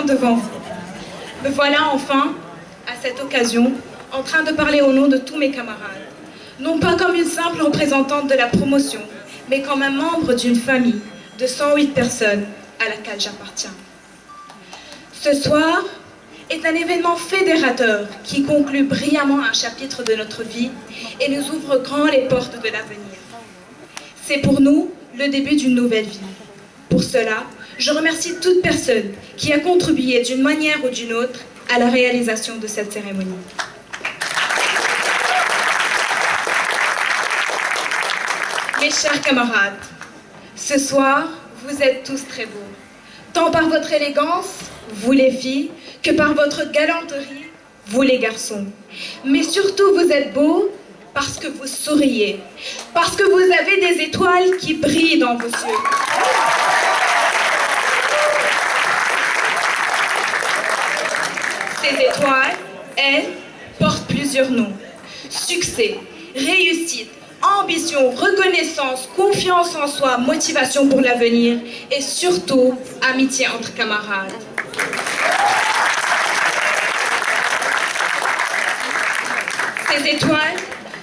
devant vous. Me voilà enfin, à cette occasion, en train de parler au nom de tous mes camarades. Non pas comme une simple représentante de la promotion, mais comme un membre d'une famille de 108 personnes à laquelle j'appartiens. Ce soir est un événement fédérateur qui conclut brillamment un chapitre de notre vie et nous ouvre grand les portes de l'avenir. C'est pour nous le début d'une nouvelle vie. Pour cela, je remercie toute personne qui a contribué d'une manière ou d'une autre à la réalisation de cette cérémonie. Mes chers camarades, ce soir, vous êtes tous très beaux, tant par votre élégance, vous les filles, que par votre galanterie, vous les garçons. Mais surtout, vous êtes beaux parce que vous souriez, parce que vous avez des étoiles qui brillent dans vos yeux. Ces étoiles, elles, portent plusieurs noms. Succès, réussite, ambition, reconnaissance, confiance en soi, motivation pour l'avenir et surtout amitié entre camarades. Ces étoiles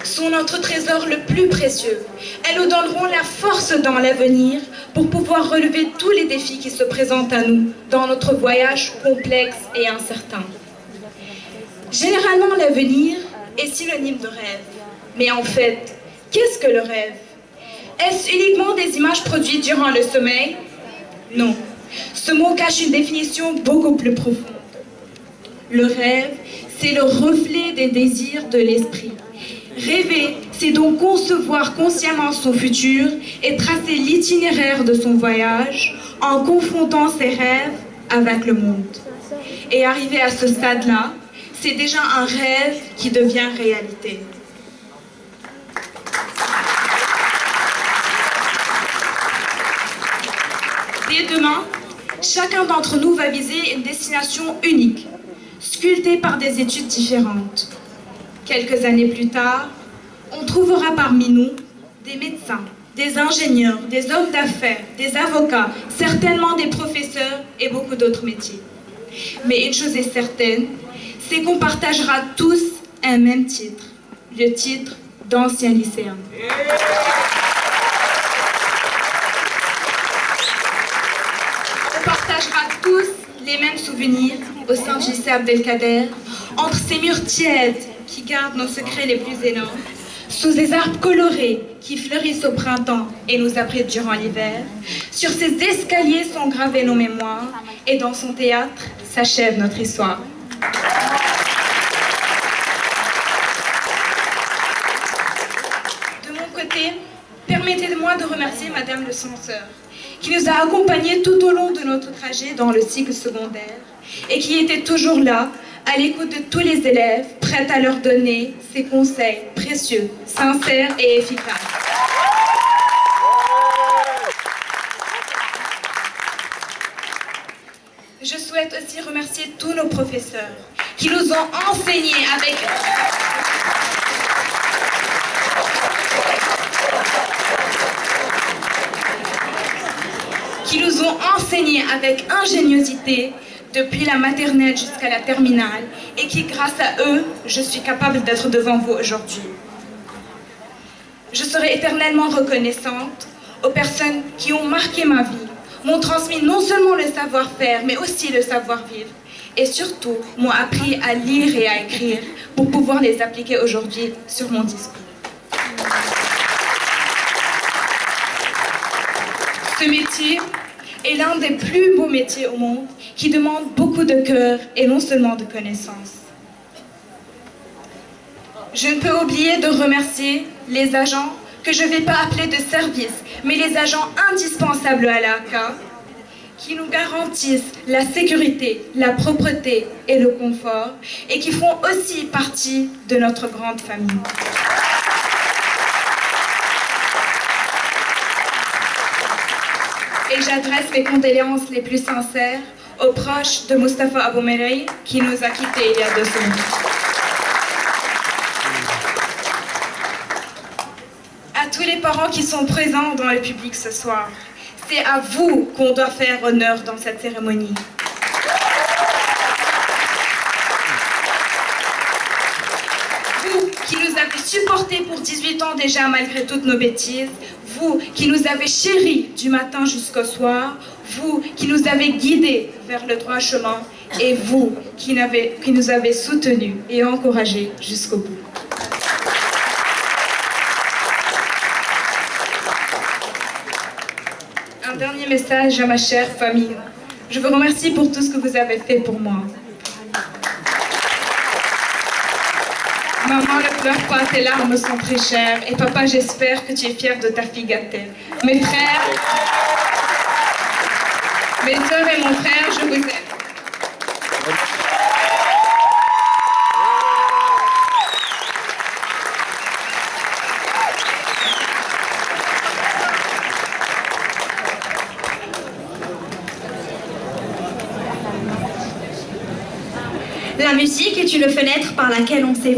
sont notre trésor le plus précieux. Elles nous donneront la force dans l'avenir pour pouvoir relever tous les défis qui se présentent à nous dans notre voyage complexe et incertain. Généralement, l'avenir est synonyme de rêve. Mais en fait, qu'est-ce que le rêve? Est-ce uniquement des images produites durant le sommeil? Non. Ce mot cache une définition beaucoup plus profonde. Le rêve, c'est le reflet des désirs de l'esprit. Rêver, c'est donc concevoir consciemment son futur et tracer l'itinéraire de son voyage en confrontant ses rêves avec le monde. Et arriver à ce stade-là, c'est déjà un rêve qui devient réalité. Dès demain, chacun d'entre nous va viser une destination unique, sculptée par des études différentes. Quelques années plus tard, on trouvera parmi nous des médecins, des ingénieurs, des hommes d'affaires, des avocats, certainement des professeurs et beaucoup d'autres métiers. Mais une chose est certaine, c'est qu'on partagera tous un même titre, le titre d'ancien lycéen. On partagera tous les mêmes souvenirs au sein du lycée Abdelkader, entre ces murs tièdes qui gardent nos secrets les plus énormes, sous des arbres colorés qui fleurissent au printemps et nous abritent durant l'hiver. Sur ces escaliers sont gravées nos mémoires et dans son théâtre s'achève notre histoire. De mon côté, permettez-moi de remercier Madame le censeur, qui nous a accompagnés tout au long de notre trajet dans le cycle secondaire et qui était toujours là, à l'écoute de tous les élèves, prête à leur donner ses conseils précieux, sincères et efficaces. Je souhaite aussi remercier tous nos professeurs qui nous ont enseigné avec ingéniosité depuis la maternelle jusqu'à la terminale et qui, grâce à eux, je suis capable d'être devant vous aujourd'hui. Je serai éternellement reconnaissante aux personnes qui ont marqué ma vie, m'ont transmis non seulement le savoir-faire, mais aussi le savoir-vivre, et surtout m'ont appris à lire et à écrire pour pouvoir les appliquer aujourd'hui sur mon discours. Ce métier est l'un des plus beaux métiers au monde qui demande beaucoup de cœur et non seulement de connaissances. Je ne peux oublier de remercier les agents que je ne vais pas appeler de service, mais les agents indispensables à l'ACA qui nous garantissent la sécurité, la propreté et le confort et qui font aussi partie de notre grande famille. Et j'adresse mes condoléances les plus sincères aux proches de Moustapha Abou-Merei qui nous a quittés il y a 2 semaines. À tous les parents qui sont présents dans le public ce soir, c'est à vous qu'on doit faire honneur dans cette cérémonie. supportés pour 18 ans déjà malgré toutes nos bêtises, vous qui nous avez chéris du matin jusqu'au soir, vous qui nous avez guidés vers le droit chemin, et vous qui nous avez soutenus et encouragés jusqu'au bout. Un dernier message à ma chère famille. Je vous remercie pour tout ce que vous avez fait pour moi. Maman, ne pleure pas, tes larmes sont très chères. Et papa, j'espère que tu es fier de ta fille gâtée. Mes frères, mes sœurs et mon frère, je vous aime. La musique est une fenêtre par laquelle on s'évade.